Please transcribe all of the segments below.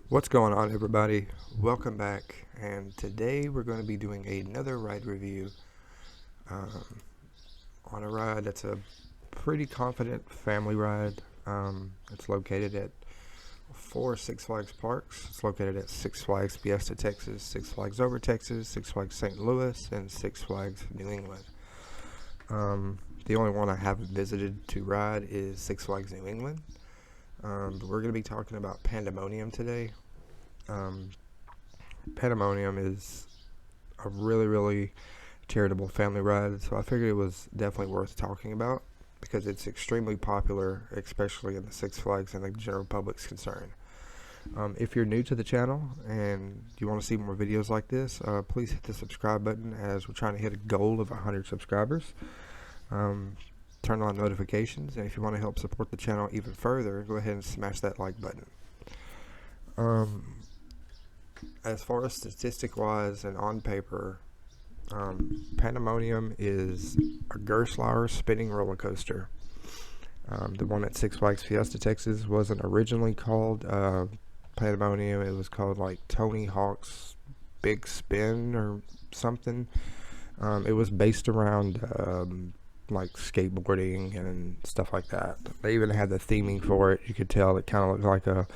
What's going on, everybody? Welcome back, and today we're going to be doing another ride review um, on a ride that's a pretty confident family ride. It's located at four Six Flags parks. It's located at Six Flags Fiesta, Texas, Six Flags Over Texas, Six Flags St. Louis, and Six Flags New England. The only one I haven't visited to ride is Six Flags New England. But we're going to be talking about Pandemonium today. Um, Pandemonium is a really charitable family ride, so I figured it was definitely worth talking about because it's extremely popular, especially in the Six Flags and the general public's concern. If you're new to the channel and you want to see more videos like this, please hit the subscribe button as we're trying to hit a goal of 100 subscribers. Turn on notifications, and if you want to help support the channel even further, go ahead and smash that like button. As far as statistic wise and on paper, Pandemonium is a Gerstlauer spinning roller coaster. The one at Six Flags Fiesta, Texas wasn't originally called Pandemonium. It was called like Tony Hawk's Big Spin or something. It was based around like skateboarding and stuff like that. They even had the theming for it. You could tell it kind of looked like a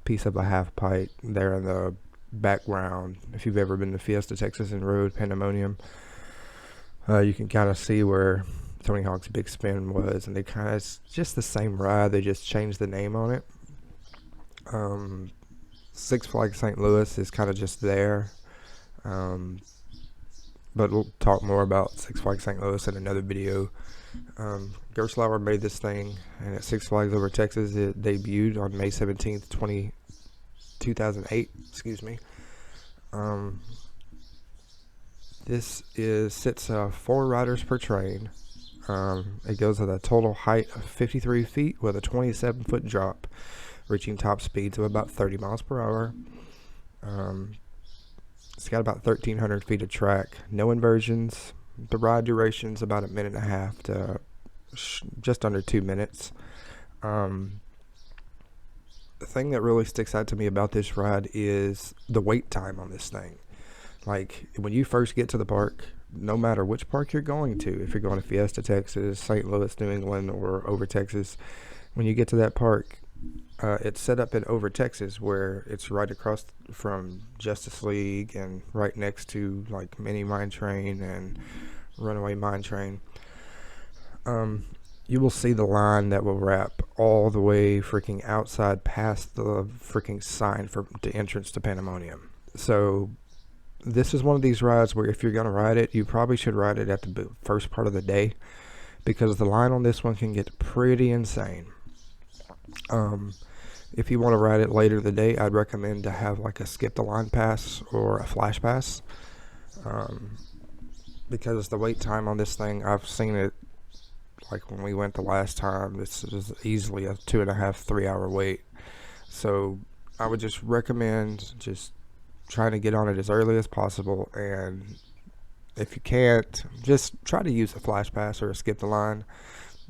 piece of a half pipe there in the background. If you've ever been to Fiesta, Texas and rode Pandemonium, you can kind of see where Tony Hawk's Big Spin was, and they kind of, it's just the same ride, they just changed the name on it. Six Flags St. Louis is kind of just there, but we'll talk more about Six Flags St. Louis in another video. Gerstlauer made this thing, and at Six Flags Over Texas, it debuted on May 17th, 2008. Excuse me. This sits 4 riders per train. It goes at a total height of 53 feet with a 27-foot drop, reaching top speeds of about 30 miles per hour. It's got about 1,300 feet of track, no inversions. The ride duration's about a minute and a half to just under 2 minutes. The thing that really sticks out to me about this ride is the wait time on this thing. Like, when you first get to the park, no matter which park you're going to, if you're going to Fiesta, Texas, St. Louis, New England, or Over Texas, when you get to that park, it's set up in Over Texas, where it's right across from Justice League and right next to like Mini Mine Train and Runaway Mine Train. You will see the line that will wrap all the way freaking outside past the freaking sign for the entrance to Pandemonium. So this is one of these rides where if you're going to ride it, you probably should ride it at the first part of the day, because the line on this one can get pretty insane. If you want to ride it later in the day, I'd recommend to have like a skip the line pass or a flash pass, because the wait time on this thing, I've seen it like when we went the last time, this is easily a 2.5-3 hour wait. So I would just recommend just trying to get on it as early as possible, and if you can't, just try to use a flash pass or a skip the line.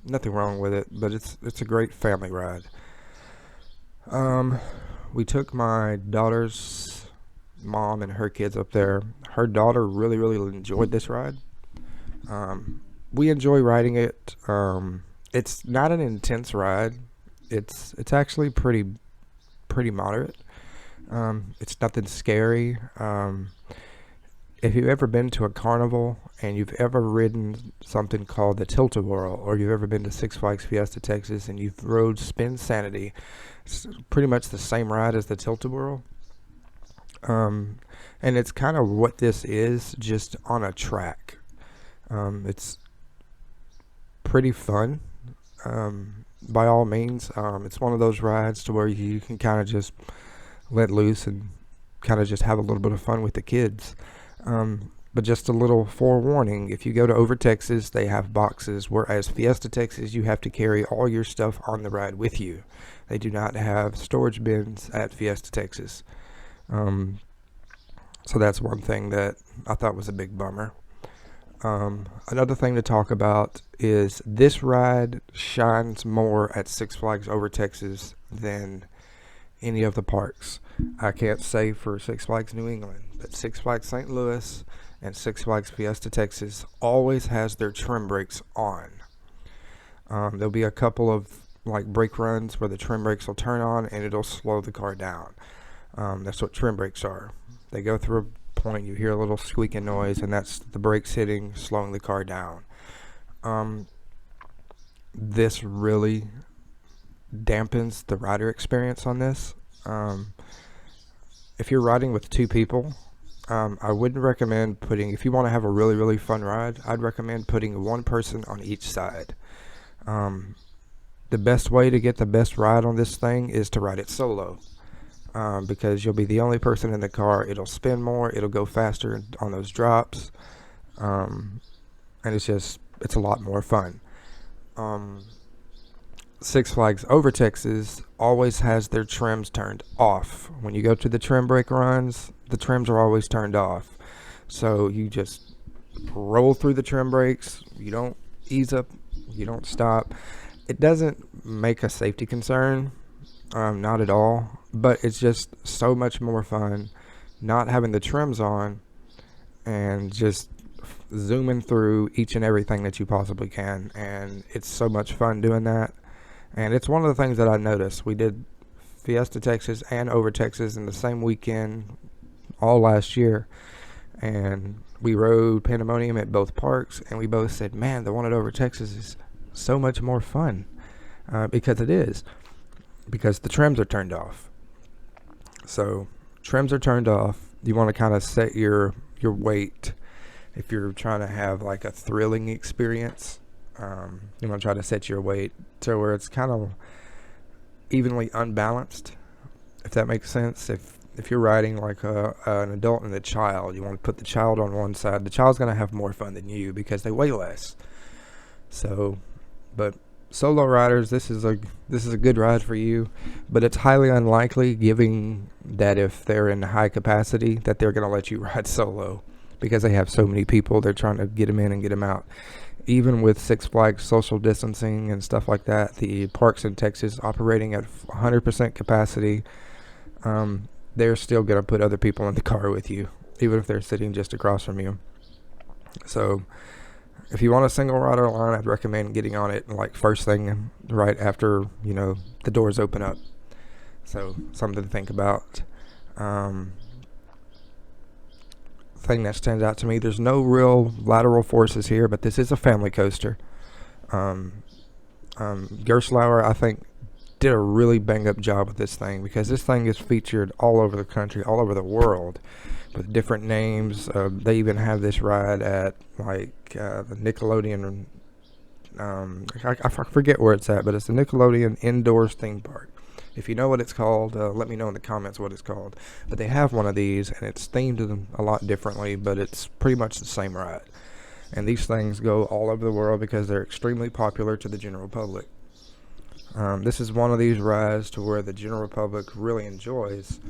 Nothing wrong with it, but it's a great family ride. We took my daughter's mom and her kids up there. Her daughter really enjoyed this ride. We enjoy riding it. It's not an intense ride. It's actually pretty moderate. It's nothing scary. If you've ever been to a carnival and you've ever ridden something called the Tilt-A-Whirl, or you've ever been to Six Flags Fiesta, Texas, and you've rode Spin Sanity, it's pretty much the same ride as the Tilt-A-Whirl. And it's kind of what this is, just on a track. It's pretty fun, by all means. It's one of those rides to where you can kind of just let loose and kind of just have a little bit of fun with the kids. But just a little forewarning, if you go to Over Texas, they have boxes, whereas Fiesta, Texas, you have to carry all your stuff on the ride with you. They do not have storage bins at Fiesta, Texas. So that's one thing that I thought was a big bummer. Another thing to talk about is this ride shines more at Six Flags Over Texas than any of the parks. I can't say for Six Flags New England, but Six Flags St. Louis and Six Flags Fiesta Texas always has their trim brakes on. There'll be a couple of like brake runs where the trim brakes will turn on and it'll slow the car down. That's what trim brakes are. They go through a point, you hear a little squeaking noise, and that's the brakes hitting, slowing the car down. This really dampens the rider experience on this. If you're riding with two people, I wouldn't recommend putting, if you want to have a really, really fun ride, I'd recommend putting one person on each side. The best way to get the best ride on this thing is to ride it solo, because you'll be the only person in the car. It'll spin more, it'll go faster on those drops, and it's a lot more fun. Six Flags Over Texas always has their trims turned off. When you go to the trim brake runs, the trims are always turned off. So you just roll through the trim brakes. You don't ease up. You don't stop. It doesn't make a safety concern, not at all. But it's just so much more fun not having the trims on and just zooming through each and everything that you possibly can. And it's so much fun doing that. And it's one of the things that I noticed. We did Fiesta Texas and Over Texas in the same weekend all last year. And we rode Pandemonium at both parks. And we both said, man, the one at Over Texas is so much more fun. Because it is. Because the trims are turned off. So, trims are turned off. You want to kind of set your weight. If you're trying to have like a thrilling experience, you want to try to set your weight to where it's kind of evenly unbalanced, if that makes sense. If you're riding like an adult and a child, you want to put the child on one side. The child's going to have more fun than you because they weigh less. So, but solo riders, this is a good ride for you, but it's highly unlikely, given that if they're in high capacity, that they're going to let you ride solo because they have so many people. They're trying to get them in and get them out. Even with Six Flags social distancing and stuff like that, the parks in Texas operating at 100% capacity, they're still going to put other people in the car with you, even if they're sitting just across from you. So if you want a single rider line, I'd recommend getting on it like first thing right after, the doors open up. So something to think about. Thing that stands out to me, there's no real lateral forces here, but this is a family coaster. Gerstlauer, I think, did a really bang up job with this thing, because this thing is featured all over the country, all over the world, with different names. They even have this ride at like the Nickelodeon. I forget where it's at, but it's the Nickelodeon Indoors Theme Park. If you know what it's called, let me know in the comments what it's called. But they have one of these, and it's themed a lot differently, but it's pretty much the same ride. And these things go all over the world because they're extremely popular to the general public. This is one of these rides to where the general public really enjoys,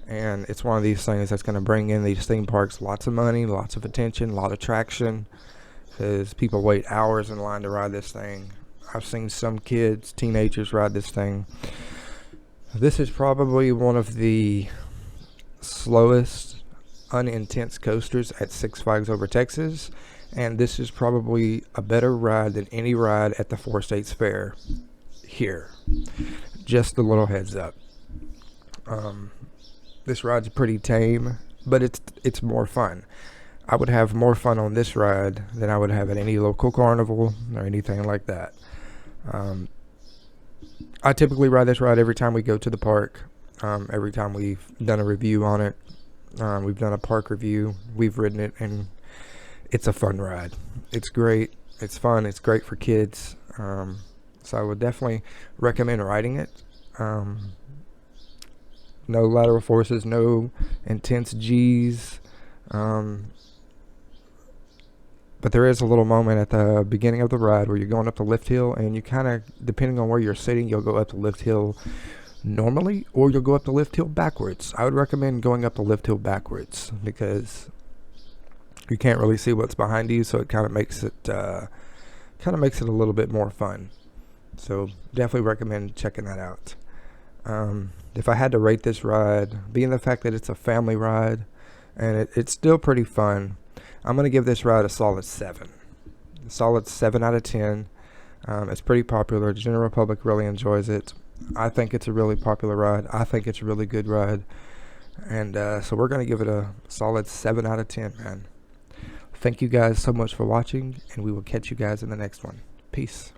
and it's one of these things that's going to bring in these theme parks lots of money, lots of attention, a lot of traction, because people wait hours in line to ride this thing. I've seen some kids, teenagers, ride this thing. This is probably one of the slowest, unintense coasters at Six Flags Over Texas, and this is probably a better ride than any ride at the Four States Fair here. Just a little heads up. This ride's pretty tame, but it's more fun. I would have more fun on this ride than I would have at any local carnival or anything like that. I typically ride this ride every time we go to the park. Every time we've done a review on it, we've done a park review, we've ridden it, and it's a fun ride. It's great. It's fun. It's great for kids. So I would definitely recommend riding it. No lateral forces, no intense G's. But there is a little moment at the beginning of the ride where you're going up the lift hill, and you kind of, depending on where you're sitting, you'll go up the lift hill normally, or you'll go up the lift hill backwards. I would recommend going up the lift hill backwards because you can't really see what's behind you, so it kind of makes it a little bit more fun. So definitely recommend checking that out. If I had to rate this ride, being the fact that it's a family ride and it's still pretty fun, I'm going to give this ride a solid 7. A solid 7 out of 10. It's pretty popular. The general public really enjoys it. I think it's a really popular ride. I think it's a really good ride. And so we're going to give it a solid 7 out of 10, man. Thank you guys so much for watching, and we will catch you guys in the next one. Peace.